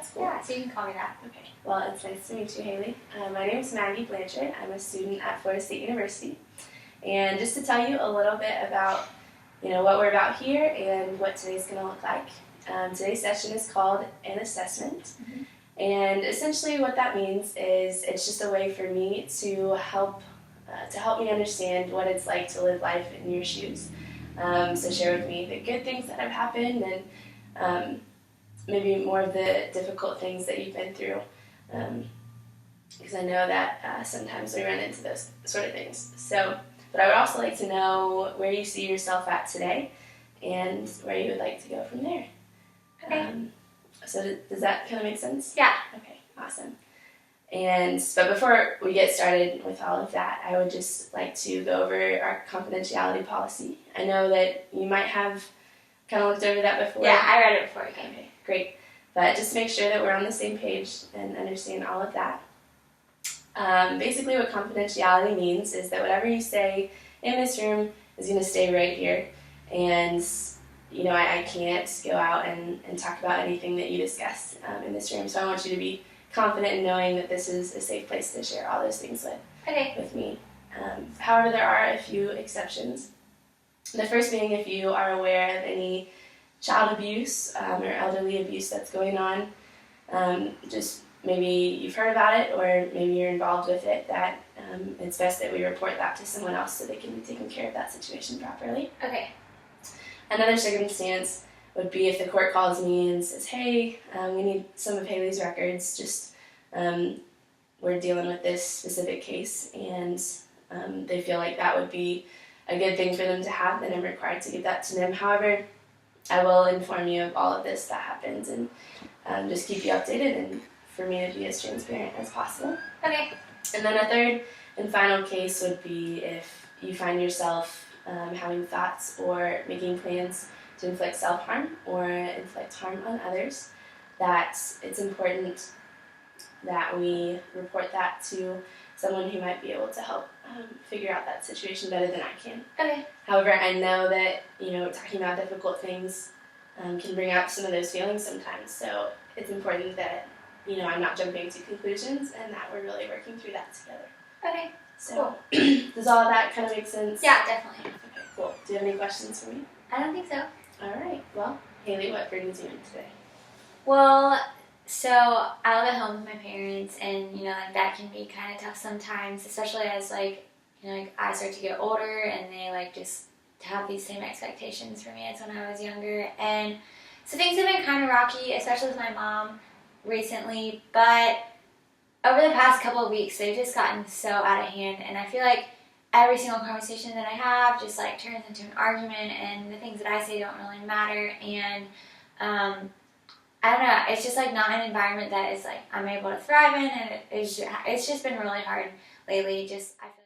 That's cool. Yeah, so you can call me that. Okay. Well, it's nice to meet you, Haley. My name is Maggie Blanchard. I'm a student at Florida State University. And just to tell you a little bit about, what we're about here and what today's going to look like. Today's session is called an assessment. Mm-hmm. And essentially what that means is it's just a way for me to help me understand what it's like to live life in your shoes. So share with me the good things that have happened and maybe more of the difficult things that you've been through. Because I know that sometimes we run into those sort of things. But I would also like to know where you see yourself at today and where you would like to go from there. Okay. So does that kind of make sense? Yeah. Okay, awesome. But before we get started with all of that, I would just like to go over our confidentiality policy. I know that you might have kind of looked over that before. Yeah, I read it before. Okay, great. But just to make sure that we're on the same page and understand all of that. Basically what confidentiality means is that whatever you say in this room is going to stay right here. And, I can't go out and talk about anything that you discuss in this room. So I want you to be confident in knowing that this is a safe place to share all those things with me. However, there are a few exceptions. The first being if you are aware of any child abuse or elderly abuse that's going on, just maybe you've heard about it or maybe you're involved with it, that it's best that we report that to someone else so they can be taking care of that situation properly. Okay. Another circumstance would be if the court calls me and says, hey, we need some of Haley's records, just we're dealing with this specific case, and they feel like that would be a good thing for them to have, then I'm required to give that to them. However, I will inform you of all of this that happens and just keep you updated and for me to be as transparent as possible. Okay. And then a third and final case would be if you find yourself having thoughts or making plans to inflict self-harm or inflict harm on others, that it's important that we report that to someone who might be able to help figure out that situation better than I can. Okay. However, I know that, talking about difficult things can bring out some of those feelings sometimes, so it's important that, I'm not jumping to conclusions and that we're really working through that together. Okay. So, cool. Does all of that kind of make sense? Yeah, definitely. Okay, cool. Do you have any questions for me? I don't think so. All right. Well, Haley, what brings you in today? Well, so I live at home with my parents, and that can be kind of tough sometimes, especially as I start to get older, and they just have these same expectations for me as when I was younger, and so things have been kind of rocky, especially with my mom recently. But over the past couple of weeks, they've just gotten so out of hand, and I feel like every single conversation that I have just turns into an argument, and the things that I say don't really matter, and I don't know, it's just not an environment that is I'm able to thrive in, and it's just been really hard lately. I feel